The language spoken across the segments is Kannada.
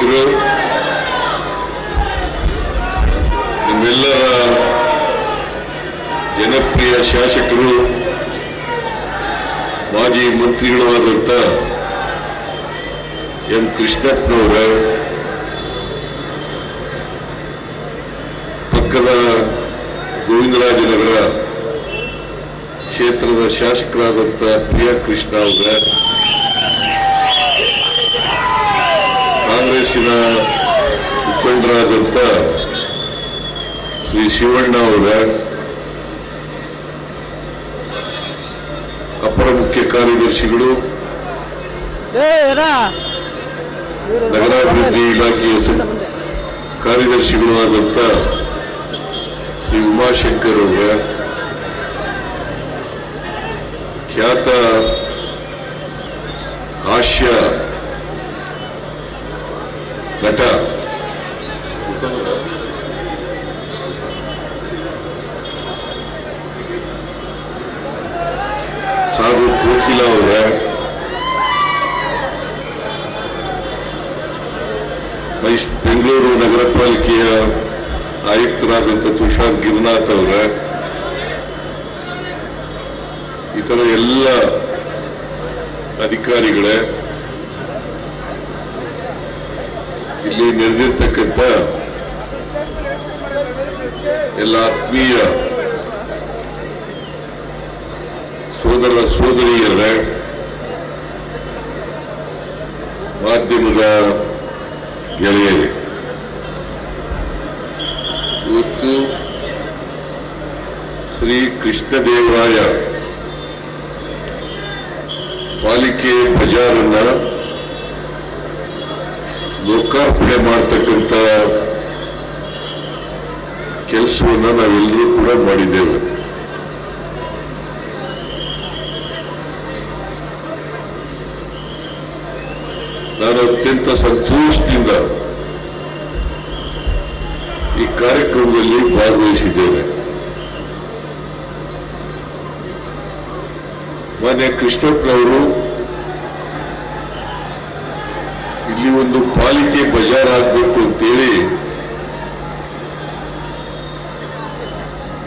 ಅಧ್ಯಕ್ಷರು, ನಿಮ್ಮೆಲ್ಲರ ಜನಪ್ರಿಯ ಶಾಸಕರು, ಮಾಜಿ ಮಂತ್ರಿಗಳು ಆದಂತ ಎಂ ಕೃಷ್ಣಪ್ಪನವರ, ಪಕ್ಕದ ಗೋವಿಂದರಾಜನಗರ ಕ್ಷೇತ್ರದ ಶಾಸಕರಾದಂಥ ಪ್ರಿಯಾ ಕೃಷ್ಣ ಅವರ, ಕಾಂಗ್ರೆಸ್ಸಿನ ಮುಖಂಡರಾದಂಥ ಶ್ರೀ ಶಿವಣ್ಣ ಅವರ, ಅಪರ ಮುಖ್ಯ ಕಾರ್ಯದರ್ಶಿಗಳು, ನಗರಾಭಿವೃದ್ಧಿ ಇಲಾಖೆಯ ಕಾರ್ಯದರ್ಶಿಗಳು ಆದಂಥ ಶ್ರೀ ಉಮಾಶಂಕರ್ ಅವರ, ಖ್ಯಾತ ಹಾಸ್ಯ ನಟ ಸಾಧು ಕೋಕಿಲ ಅವರ, ಬೆಂಗಳೂರು ನಗರ ಪಾಲಿಕೆಯ ಆಯುಕ್ತರಾದಂಥ ತುಷಾರ್ ಗಿರಿನಾಥ್ ಅವರ, ಇತರ ಎಲ್ಲ ಅಧಿಕಾರಿಗಳೇ, ಇಲ್ಲಿ ನೆರೆದಿರ್ತಕ್ಕಂಥ ಎಲ್ಲ ಆತ್ಮೀಯ ಸೋದರ ಸೋದರಿಯರೇ, ಮಾಧ್ಯಮದ ಗೆಳೆಯರೇ, ಇವತ್ತು ಶ್ರೀ ಕೃಷ್ಣದೇವರಾಯ ಪಾಲಿಕೆ ಬಜಾರನ್ನ ಲೋಕಾರ್ಪಣೆ ಮಾಡತಕ್ಕಂಥ ಕೆಲಸವನ್ನ ನಾವೆಲ್ಲರೂ ಕೂಡ ಮಾಡಿದ್ದೇವೆ. ನಾನು ಅತ್ಯಂತ ಸಂತೋಷದಿಂದ ಈ ಕಾರ್ಯಕ್ರಮದಲ್ಲಿ ಭಾಗವಹಿಸಿದ್ದೇನೆ. ಮಾನ್ಯ ಕೃಷ್ಣಪ್ಪನವರು ಇಲ್ಲಿ ಒಂದು ಪಾಲಿಕೆ ಬಜಾರ್ ಆಗಬೇಕು ಅಂತೇಳಿ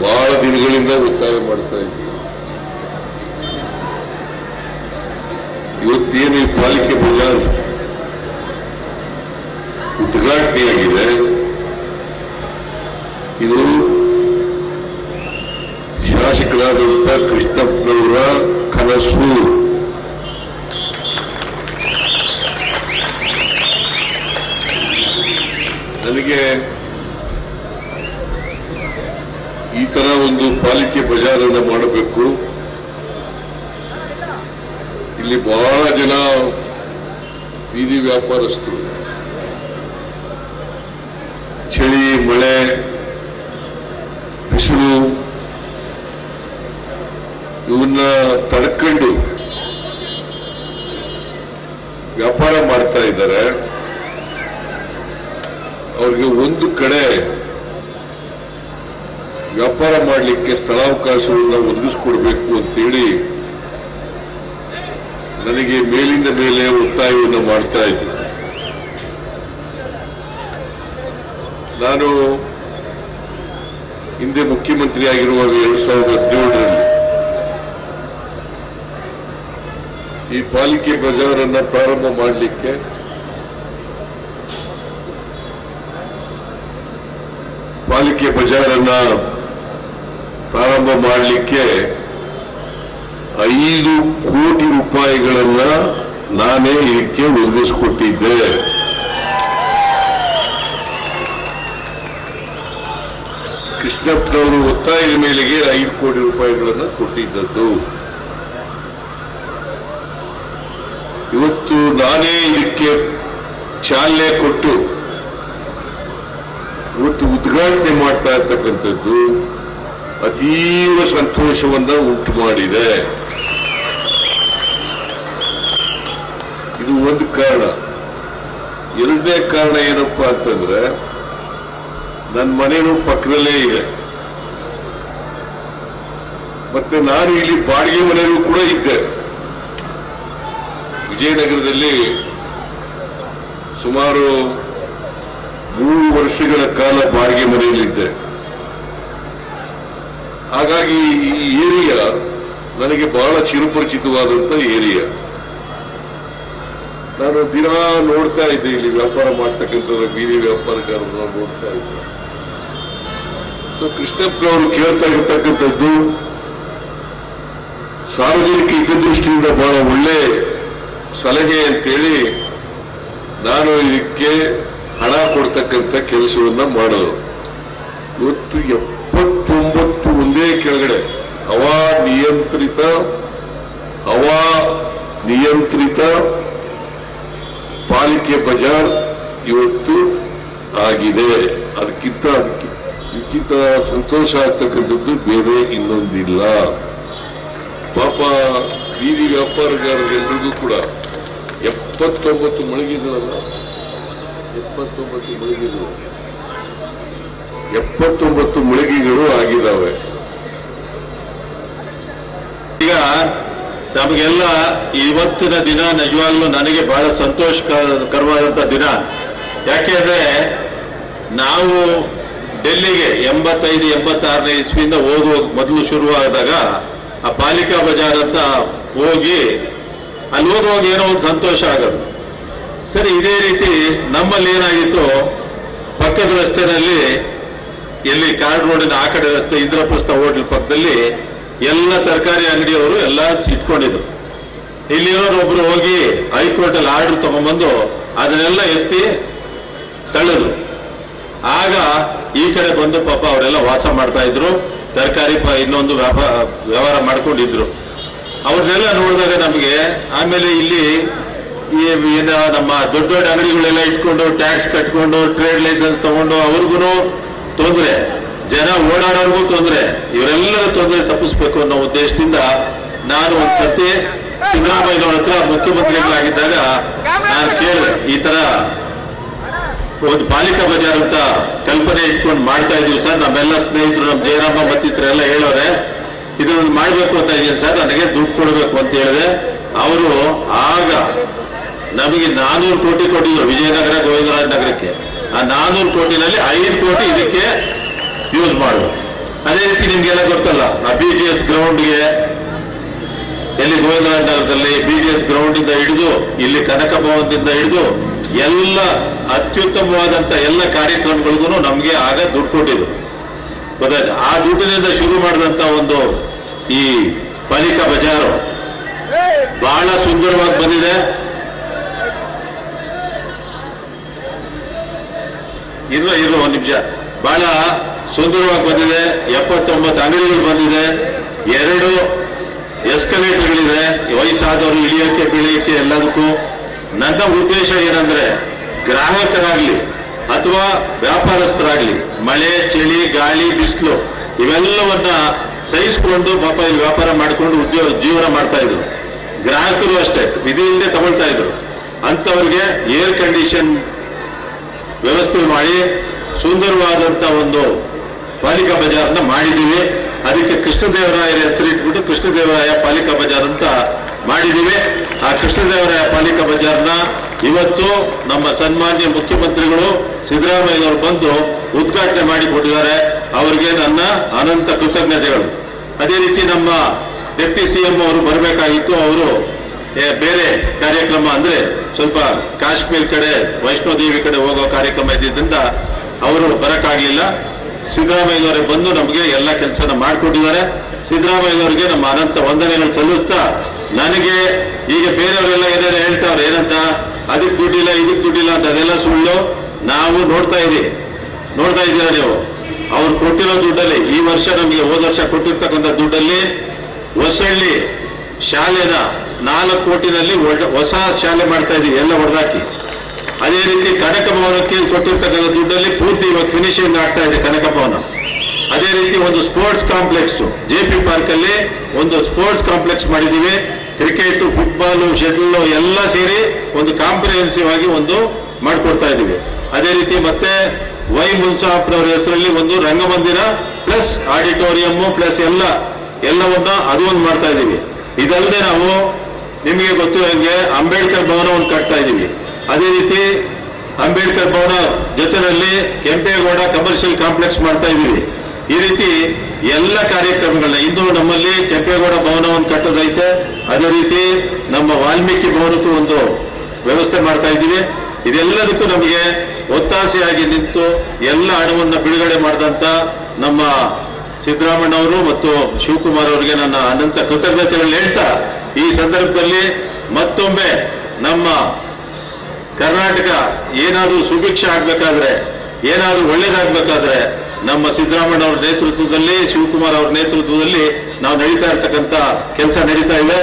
ಬಹಳ ದಿನಗಳಿಂದ ಒತ್ತಾಯ ಮಾಡ್ತಾ ಇದ್ವಿ. ಇವತ್ತೇನು ಈ ಪಾಲಿಕೆ ಬಜಾರ್ ಉದ್ಘಾಟನೆಯಾಗಿದೆ, ಇದು ಶಾಸಕರಾದಂಥ ಕೃಷ್ಣಪ್ಪನವರ ಕನಸು. ನನಗೆ ಈ ತರ ಒಂದು ಪಾಲಿಕೆ ಬಜಾರನ್ನು ಮಾಡಬೇಕು, ಇಲ್ಲಿ ಬಹಳ ಜನ ಬೀದಿ ವ್ಯಾಪಾರಸ್ಥರು ಚಳಿ, ಮಳೆ, ಬಿಸಿಲು ಇವನ್ನ ತಡ್ಕೊಂಡು ವ್ಯಾಪಾರ ಮಾಡ್ತಾ ಇದ್ದಾರೆ. ಅವ್ರಿಗೆ ಒಂದು ಕಡೆ ವ್ಯಾಪಾರ ಮಾಡಲಿಕ್ಕೆ ಸ್ಥಳಾವಕಾಶವನ್ನು ಒದಗಿಸ್ಕೊಡ್ಬೇಕು ಅಂತೇಳಿ ನನಗೆ ಮೇಲಿಂದ ಮೇಲೆ ಒತ್ತಾಯವನ್ನು ಮಾಡ್ತಾ ಇದ್ದೆ. ನಾನು ಹಿಂದೆ ಮುಖ್ಯಮಂತ್ರಿ ಆಗಿರುವಾಗ 2017ರಲ್ಲಿ ಈ ಪಾಲಿಕೆ ಬಜಾರನ್ನ ಪ್ರಾರಂಭ ಮಾಡಲಿಕ್ಕೆ ಪಾಲಿಕೆ ಬಜಾರನ್ನ ಪ್ರಾರಂಭ ಮಾಡಲಿಕ್ಕೆ 5 ಕೋಟಿ ರೂಪಾಯಿಗಳನ್ನ ನಾನೇ ಇದಕ್ಕೆ ಒದಗಿಸಿಕೊಟ್ಟಿದ್ದೆ. ಕೃಷ್ಣಪ್ಪನವರು ಒತ್ತಾಯದ ಮೇಲೆಗೆ 5 ಕೋಟಿ ರೂಪಾಯಿಗಳನ್ನ ಕೊಟ್ಟಿದ್ದದ್ದು. ಇವತ್ತು ನಾನೇ ಇದಕ್ಕೆ ಚಾಲನೆ ಕೊಟ್ಟು ಇವತ್ತು ಉದ್ಘಾಟನೆ ಮಾಡ್ತಾ ಇರ್ತಕ್ಕಂಥದ್ದು ಅತೀವ ಸಂತೋಷವನ್ನ ಉಂಟು ಮಾಡಿದೆ. ಇದು ಒಂದು ಕಾರಣ. ಎರಡನೇ ಕಾರಣ ಏನಪ್ಪಾ ಅಂತಂದ್ರೆ, ನನ್ನ ಮನೇನು ಪಕ್ಕದಲ್ಲೇ ಇದೆ, ಮತ್ತೆ ನಾನು ಇಲ್ಲಿ ಬಾಡಿಗೆ ಮನೆಯಲ್ಲೂ ಕೂಡ ಇದ್ದೆ. ವಿಜಯನಗರದಲ್ಲಿ ಸುಮಾರು 3 ವರ್ಷಗಳ ಕಾಲ ಬಾಡಿಗೆ ಮನೆಯಲ್ಲಿದ್ದೆ. ಹಾಗಾಗಿ ಈ ಏರಿಯಾ ನನಗೆ ಬಹಳ ಚಿರಪರಿಚಿತವಾದಂತ ಏರಿಯಾ. ನಾನು ದಿನ ನೋಡ್ತಾ ಇದ್ದೆ, ಇಲ್ಲಿ ವ್ಯಾಪಾರ ಮಾಡ್ತಕ್ಕಂಥ ಬೀದಿ ವ್ಯಾಪಾರಗಾರರನ್ನ ನೋಡ್ತಾ ಇದ್ದೆ. ಸೊ ಕೃಷ್ಣಪ್ಪನವರು ಕೇಳ್ತಾ ಇರ್ತಕ್ಕಂಥದ್ದು ಸಾರ್ವಜನಿಕ ಹಿತದೃಷ್ಟಿಯಿಂದ ಬಹಳ ಒಳ್ಳೆ ಸಲಹೆ ಅಂತೇಳಿ ನಾನು ಇದಕ್ಕೆ ಹಣ ಕೊಡ್ತಕ್ಕಂಥ ಕೆಲಸವನ್ನ ಮಾಡೋದು. ಇವತ್ತು 79 ಒಂದೇ ಕೆಳಗಡೆ ಹವಾ ನಿಯಂತ್ರಿತ ಪಾಲಿಕೆ ಬಜಾರ್ ಇವತ್ತು ಆಗಿದೆ. ಇದಕ್ಕಿಂತ ಸಂತೋಷ ಆಗ್ತಕ್ಕಂಥದ್ದು ಬೇರೆ ಇನ್ನೊಂದಿಲ್ಲ. ಪಾಪ ಬೀದಿ ವ್ಯಾಪಾರಗಾರರೆಲ್ಲರಿಗೂ ಕೂಡ 79 ಮಳಿಗೆಗಳಲ್ಲ, 79 ಮಳಿಗೆಗಳು ಆಗಿದ್ದಾವೆ. ಈಗ ನಮಗೆಲ್ಲ ಇವತ್ತಿನ ದಿನ ನಿಜವಾಗ್ಲೂ ನನಗೆ ಬಹಳ ಸಂತೋಷಕರವಾದಂತ ದಿನ. ಯಾಕೆಂದ್ರೆ ನಾವು ಡೆಲ್ಲಿಗೆ 85-86ನೇ ಇಸ್ವಿಯಿಂದ ಹೋಗುವ ಮೊದಲು ಶುರುವಾದಾಗ ಆ ಪಾಲಿಕಾ ಬಜಾರ್ ಅಂತ ಹೋಗಿ ಅಲ್ಲಿ ಹೋಗುವಾಗ ಏನೋ ಒಂದು ಸಂತೋಷ ಆಗೋದು. ಸರಿ, ಇದೇ ರೀತಿ ನಮ್ಮಲ್ಲಿ ಏನಾಗಿತ್ತು, ಪಕ್ಕದ ರಸ್ತೆನಲ್ಲಿ ಎಲ್ಲಿ ಕಾರ್ಡ್ ರೋಡಿನ ಆ ಕಡೆ ರಸ್ತೆ ಇಂದ್ರಪ್ರಸ್ಥ ಹೋಟೆಲ್ ಪಕ್ಕದಲ್ಲಿ ಎಲ್ಲ ತರಕಾರಿ ಅಂಗಡಿಯವರು ಎಲ್ಲ ಇಟ್ಕೊಂಡಿದ್ರು. ಇಲ್ಲಿರೋರೊಬ್ರು ಹೋಗಿ ಹೈಕೋರ್ಟ್ ಅಲ್ಲಿ ಆರ್ಡರ್ ತಗೊಂಡ್ಬಂದು ಅದನ್ನೆಲ್ಲ ಎತ್ತಿ ತಳ್ಳಿದ್ರು. ಆಗ ಈ ಕಡೆ ಬಂದು ಪಾಪ ಅವರೆಲ್ಲ ವಾಸ ಮಾಡ್ತಾ ಇದ್ರು, ತರಕಾರಿ ಇನ್ನೊಂದು ವ್ಯವಹಾರ ಮಾಡ್ಕೊಂಡಿದ್ರು. ಅವ್ರನ್ನೆಲ್ಲ ನೋಡಿದಾಗ ನಮಗೆ ಆಮೇಲೆ ಇಲ್ಲಿ ನಮ್ಮ ದೊಡ್ಡ ದೊಡ್ಡ ಅಂಗಡಿಗಳೆಲ್ಲ ಇಟ್ಕೊಂಡು ಟ್ಯಾಕ್ಸ್ ಕಟ್ಕೊಂಡು ಟ್ರೇಡ್ ಲೈಸೆನ್ಸ್ ತಗೊಂಡು ಅವ್ರಿಗೂ ತೊಂದರೆ, ಜನ ಓಡಾಡೋರ್ಗೂ ತೊಂದರೆ, ಇವರೆಲ್ಲರ ತೊಂದರೆ ತಪ್ಪಿಸ್ಬೇಕು ಅನ್ನೋ ಉದ್ದೇಶದಿಂದ ನಾನು ಒಂದ್ಸತಿ ಸಿದ್ದರಾಮಯ್ಯನವ್ರ ಹತ್ರ ಮುಖ್ಯಮಂತ್ರಿಗಳಾಗಿದ್ದಾಗ ನಾನು ಕೇಳಿದೆ, ಈ ತರ ಒಂದು ಪಾಲಿಕಾ ಬಜಾರ್ ಅಂತ ಕಲ್ಪನೆ ಇಟ್ಕೊಂಡು ಮಾಡ್ತಾ ಇದೀವಿ ಸರ್, ನಮ್ಮೆಲ್ಲ ಸ್ನೇಹಿತರು, ನಮ್ಮ ಜಯರಾಮ ಮತ್ತಿತರೆಲ್ಲ ಹೇಳೋರೆ, ಇದನ್ನು ಮಾಡ್ಬೇಕು ಅಂತ ಇದೀನಿ ಸರ್, ನನಗೆ ದುಡ್ಡು ಕೊಡಬೇಕು ಅಂತ ಹೇಳಿದೆ. ಅವರು ಆಗ ನಮಗೆ 400 ಕೋಟಿ ಕೊಟ್ಟಿದ್ರು ವಿಜಯನಗರ ಗೋವಿಂದರಾಜ ನಗರಕ್ಕೆ. ಆ 400 ಕೋಟಿನಲ್ಲಿ 5 ಕೋಟಿ ಇದಕ್ಕೆ ಯೂಸ್ ಮಾಡೋದು. ಅದೇ ರೀತಿ ನಿಮ್ಗೆಲ್ಲ ಗೊತ್ತಲ್ಲ, ಆ BGS ಗ್ರೌಂಡ್ಗೆ ಎಲ್ಲಿ ಗೋವಿಂದರಾಜ ನಗರದಲ್ಲಿ BGS ಗ್ರೌಂಡ್ ಇಂದ ಹಿಡಿದು ಇಲ್ಲಿ ಕನಕ ಭವನದಿಂದ ಹಿಡಿದು ಎಲ್ಲ ಅತ್ಯುತ್ತಮವಾದಂತ ಎಲ್ಲ ಕಾರ್ಯಕ್ರಮಗಳಿಗೂ ನಮ್ಗೆ ಆಗ ದುಡ್ಡು ಕೊಟ್ಟಿದ್ರು. ಗೊತ್ತಾಯ್ತು? ಆ ದುಡ್ಡಿನಿಂದ ಶುರು ಮಾಡಿದಂತ ಒಂದು ಈ ಪಾಲಿಕಾ ಬಜಾರು ಬಹಳ ಸುಂದರವಾಗಿ ಬಂದಿದೆ. ಇರುವ ಒಂದು ನಿಮಿಷ, ಬಹಳ ಸುಂದರವಾಗಿ ಬಂದಿದೆ. 79 ಅಂಗಡಿಗಳು ಬಂದಿದೆ, 2 ಎಸ್ಕಲೇಟರ್ಗಳಿದೆ, ವಯಸ್ಸಾದವರು ಇಳಿಯೋಕೆ ಬೀಳಿಯೋಕೆ ಎಲ್ಲದಕ್ಕೂ. ನನ್ನ ಉದ್ದೇಶ ಏನಂದ್ರೆ, ಗ್ರಾಹಕರಾಗ್ಲಿ ಅಥವಾ ವ್ಯಾಪಾರಸ್ಥರಾಗ್ಲಿ ಮಳೆ, ಚಳಿ, ಗಾಳಿ, ಬಿಸಿಲು ಇವೆಲ್ಲವನ್ನ ಸಹಿಸಿಕೊಂಡು ಪಾಪ ಇಲ್ಲಿ ವ್ಯಾಪಾರ ಮಾಡಿಕೊಂಡು ಜೀವನ ಮಾಡ್ತಾ ಇದ್ರು. ಗ್ರಾಹಕರು ಅಷ್ಟೇ ವಿಧಿಯಿಂದೇ ತಗೊಳ್ತಾ ಇದ್ರು. ಅಂತವ್ರಿಗೆ ಏರ್ ಕಂಡೀಷನ್ ವ್ಯವಸ್ಥೆ ಮಾಡಿ ಸುಂದರವಾದಂತ ಒಂದು ಪಾಲಿಕಾ ಬಜಾರ್ನ ಮಾಡಿದ್ದೀವಿ. ಅದಕ್ಕೆ ಕೃಷ್ಣದೇವರಾಯರ ಹೆಸರಿಟ್ಬಿಟ್ಟು ಕೃಷ್ಣದೇವರಾಯ ಪಾಲಿಕಾ ಬಜಾರ್ ಅಂತ ಮಾಡಿದ್ದೀವಿ. ಆ ಕೃಷ್ಣದೇವರಾಯ ಪಾಲಿಕಾ ಬಜಾರ್ನ ಇವತ್ತು ನಮ್ಮ ಸನ್ಮಾನ್ಯ ಮುಖ್ಯಮಂತ್ರಿಗಳು ಸಿದ್ದರಾಮಯ್ಯನವರು ಬಂದು ಉದ್ಘಾಟನೆ ಮಾಡಿಕೊಟ್ಟಿದ್ದಾರೆ. ಅವರಿಗೆ ನನ್ನ ಅನಂತ ಕೃತಜ್ಞತೆಗಳು. ಅದೇ ರೀತಿ ನಮ್ಮ ಡೆಪ್ಟಿ CM ಅವರು ಬರಬೇಕಾಗಿತ್ತು. ಅವರು ಬೇರೆ ಕಾರ್ಯಕ್ರಮ ಅಂದ್ರೆ ಸ್ವಲ್ಪ ಕಾಶ್ಮೀರ್ ಕಡೆ ವೈಷ್ಣೋದೇವಿ ಕಡೆ ಹೋಗೋ ಕಾರ್ಯಕ್ರಮ ಇದ್ದಿದ್ದರಿಂದ ಅವರು ಬರಕ್ಕಾಗ್ಲಿಲ್ಲ. ಸಿದ್ದರಾಮಯ್ಯನವರೇ ಬಂದು ನಮಗೆ ಎಲ್ಲ ಕೆಲಸನ ಮಾಡಿಕೊಟ್ಟಿದ್ದಾರೆ. ಸಿದ್ದರಾಮಯ್ಯನವರಿಗೆ ನಮ್ಮ ಅನಂತ ವಂದನೆಗಳು ಸಲ್ಲಿಸ್ತಾ, ನನಗೆ ಈಗ ಬೇರೆಯವರೆಲ್ಲ ಏನೇನು ಹೇಳ್ತಾವ್ರೆ, ಏನಂತ ಅದಕ್ಕೆ ದುಡ್ಡಿಲ್ಲ ಇದಕ್ಕೆ ದುಡ್ಡಿಲ್ಲ ಅಂತ, ಅದೆಲ್ಲ ಸುಳ್ಳು. ನಾವು ನೋಡ್ತಾ ಇದ್ದೀರಾ ನೀವು. ಅವ್ರು ಕೊಟ್ಟಿರೋ ದುಡ್ಡಲ್ಲಿ ಈ ವರ್ಷ ನಮಗೆ ಹೋದ ವರ್ಷ ಕೊಟ್ಟಿರ್ತಕ್ಕಂಥ ದುಡ್ಡಲ್ಲಿ ಹೊಸಳ್ಳಿ ಶಾಲೆನ 4 ಕೋಟಿನಲ್ಲಿ ಹೊಸ ಶಾಲೆ ಮಾಡ್ತಾ ಇದೀವಿ, ಎಲ್ಲ ಹೊಡೆದಾಕಿ. ಅದೇ ರೀತಿ ಕನಕ ಭವನಕ್ಕೆ ಕೊಟ್ಟಿರ್ತಕ್ಕಂಥ ದುಡ್ಡಲ್ಲಿ ಪೂರ್ತಿ ಇವಾಗ ಫಿನಿಶಿಂಗ್ ಆಗ್ತಾ ಇದೆ ಕನಕ ಭವನ. ಅದೇ ರೀತಿ ಒಂದು ಸ್ಪೋರ್ಟ್ಸ್ ಕಾಂಪ್ಲೆಕ್ಸ್ JP ಪಾರ್ಕ್ ಅಲ್ಲಿ ಒಂದು ಸ್ಪೋರ್ಟ್ಸ್ ಕಾಂಪ್ಲೆಕ್ಸ್ ಮಾಡಿದೀವಿ. ಕ್ರಿಕೆಟ್, ಫುಟ್ಬಾಲ್, ಶಟಲ್ ಎಲ್ಲ ಸೇರಿ ಒಂದು ಕಾಂಪ್ರಿಹೆನ್ಸಿವ್ ಆಗಿ ಒಂದು ಮಾಡ್ಕೊಡ್ತಾ ಇದೀವಿ. ಅದೇ ರೀತಿ ಮತ್ತೆ ವೈ ಮುನ್ಸಾಫ್ರವರ ಹೆಸರಲ್ಲಿ ಒಂದು ರಂಗಮಂದಿರ ಪ್ಲಸ್ ಆಡಿಟೋರಿಯಂ ಪ್ಲಸ್ ಎಲ್ಲವನ್ನ ಅದು ಒಂದು ಮಾಡ್ತಾ ಇದೀವಿ. ಇದಲ್ಲದೆ ನಾವು ನಿಮಗೆ ಗೊತ್ತಿರೋಂಗೆ ಅಂಬೇಡ್ಕರ್ ಭವನ ಒಂದು ಕಟ್ತಾ ಇದೀವಿ. ಅದೇ ರೀತಿ ಅಂಬೇಡ್ಕರ್ ಭವನ ಜೊತೆಯಲ್ಲಿ ಕೆಂಪೇಗೌಡ ಕಮರ್ಷಿಯಲ್ ಕಾಂಪ್ಲೆಕ್ಸ್ ಮಾಡ್ತಾ ಇದೀವಿ. ಈ ರೀತಿ ಎಲ್ಲ ಕಾರ್ಯಕ್ರಮಗಳನ್ನ ಇಂದು ನಮ್ಮಲ್ಲಿ ಕೆಂಪೇಗೌಡ ಭವನವನ್ನು ಕಟ್ಟೋದೈತೆ, ಅದೇ ರೀತಿ ನಮ್ಮ ವಾಲ್ಮೀಕಿ ಭವನಕ್ಕೂ ಒಂದು ವ್ಯವಸ್ಥೆ ಮಾಡ್ತಾ ಇದ್ದೀವಿ. ಇದೆಲ್ಲದಕ್ಕೂ ನಮಗೆ ಒತ್ತಾಸೆಯಾಗಿ ನಿಂತು ಎಲ್ಲ ಹಣವನ್ನು ಬಿಡುಗಡೆ ಮಾಡಿದಂತ ನಮ್ಮ ಸಿದ್ದರಾಮಣ್ಣವರು ಮತ್ತು ಶಿವಕುಮಾರ್ ಅವರಿಗೆ ನನ್ನ ಅನಂತ ಕೃತಜ್ಞತೆಗಳನ್ನ ಹೇಳ್ತಾ, ಈ ಸಂದರ್ಭದಲ್ಲಿ ಮತ್ತೊಮ್ಮೆ ನಮ್ಮ ಕರ್ನಾಟಕ ಏನಾದರೂ ಸುಭಿಕ್ಷ ಆಗ್ಬೇಕಾದ್ರೆ, ಏನಾದರೂ ಒಳ್ಳೇದಾಗ್ಬೇಕಾದ್ರೆ ನಮ್ಮ ಸಿದ್ದರಾಮಣ್ಣ ಅವರ ನೇತೃತ್ವದಲ್ಲಿ, ಶಿವಕುಮಾರ್ ಅವರ ನೇತೃತ್ವದಲ್ಲಿ ನಾವು ನಡೀತಾ ಇರ್ತಕ್ಕಂಥ ಕೆಲಸ ನಡೀತಾ ಇದೆ.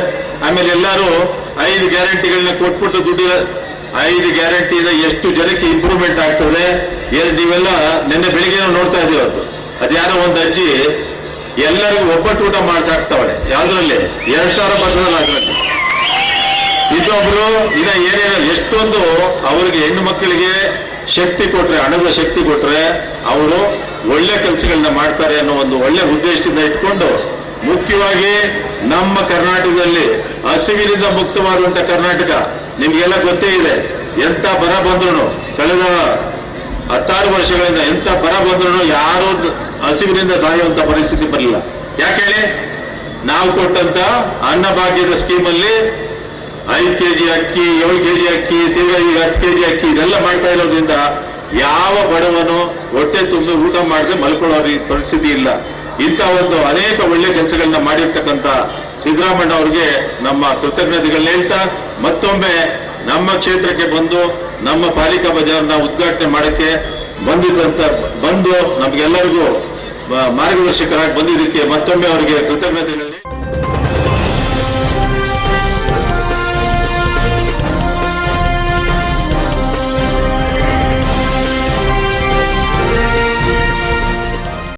ಆಮೇಲೆ ಎಲ್ಲರೂ 5 ಗ್ಯಾರಂಟಿಗಳನ್ನ ಕೊಟ್ಬಿಟ್ಟು ದುಡ್ಡು 5 ಗ್ಯಾರಂಟಿಯಿಂದ ಎಷ್ಟು ಜನಕ್ಕೆ ಇಂಪ್ರೂವ್ಮೆಂಟ್ ಆಗ್ತದೆ ನೀವೆಲ್ಲ ನಿನ್ನೆ ಬೆಳಿಗ್ಗೆ ನಾವು ನೋಡ್ತಾ ಇದೀವಿ. ಅದ್ಯಾರೋ ಒಂದು ಅಜ್ಜಿ ಎಲ್ಲರಿಗೂ ಒಬ್ಬಟ್ಟು ಊಟ ಮಾಡ್ಸಾಕ್ತಾವಳೆ, ಯಾವ್ದ್ರಲ್ಲಿ 2000 ಬರ್ತದಲ್ಲ ಅದರಲ್ಲಿ. ಇನ್ನೊಬ್ರು ಇನ್ನ ಏನೇನೋ ಎಷ್ಟೊಂದು ಅವರಿಗೆ ಹೆಣ್ಣು ಮಕ್ಕಳಿಗೆ ಶಕ್ತಿ ಕೊಟ್ರೆ, ಹಣದ ಶಕ್ತಿ ಕೊಟ್ರೆ ಅವರು ಒಳ್ಳೆ ಕೆಲಸಗಳನ್ನ ಮಾಡ್ತಾರೆ ಅನ್ನೋ ಒಂದು ಒಳ್ಳೆ ಉದ್ದೇಶದಿಂದ ಇಟ್ಕೊಂಡು, ಮುಖ್ಯವಾಗಿ ನಮ್ಮ ಕರ್ನಾಟಕದಲ್ಲಿ ಹಸಿವಿನಿಂದ ಮುಕ್ತವಾದಂತ ಕರ್ನಾಟಕ ನಿಮ್ಗೆಲ್ಲ ಗೊತ್ತೇ ಇದೆ. ಎಂತ ಬರ ಬಂದ್ರು ಕಳೆದ 16 ವರ್ಷಗಳಿಂದ ಎಂತ ಬರ ಬಂದ್ರು ಯಾರು ಹಸಿವಿನಿಂದ ಸಾಯುವಂತ ಪರಿಸ್ಥಿತಿ ಬರಲಿಲ್ಲ. ಯಾಕೆ ಹೇಳಿ? ನಾವು ಕೊಟ್ಟಂತ ಅನ್ನಭಾಗ್ಯದ ಸ್ಕೀಮಲ್ಲಿ 5 kg ಅಕ್ಕಿ, 7 kg ಅಕ್ಕಿ, ತಿರ್ಗಾ ಈಗ 10 kg ಅಕ್ಕಿ ಇದೆಲ್ಲ ಮಾಡ್ತಾ ಇರೋದ್ರಿಂದ ಯಾವ ಬಡವನು ಹೊಟ್ಟೆ ತುಂಬಿ ಊಟ ಮಾಡದೆ ಮಲ್ಕೊಳ್ಳೋ ಪರಿಸ್ಥಿತಿ ಇಲ್ಲ. ಇಂಥ ಒಂದು ಅನೇಕ ಒಳ್ಳೆ ಕೆಲಸಗಳನ್ನ ಮಾಡಿರ್ತಕ್ಕಂಥ ಸಿದ್ದರಾಮಣ್ಣ ಅವರಿಗೆ ನಮ್ಮ ಕೃತಜ್ಞತೆಗಳನ್ನ ಹೇಳ್ತಾ, ಮತ್ತೊಮ್ಮೆ ನಮ್ಮ ಕ್ಷೇತ್ರಕ್ಕೆ ಬಂದು ನಮ್ಮ ಪಾಲಿಕಾ ಬಜಾರ್ನ ಉದ್ಘಾಟನೆ ಮಾಡಕ್ಕೆ ಬಂದು ನಮ್ಗೆಲ್ಲರಿಗೂ ಮಾರ್ಗದರ್ಶಕರಾಗಿ ಬಂದಿದ್ದಕ್ಕೆ ಮತ್ತೊಮ್ಮೆ ಅವರಿಗೆ ಕೃತಜ್ಞತೆಗಳನ್ನ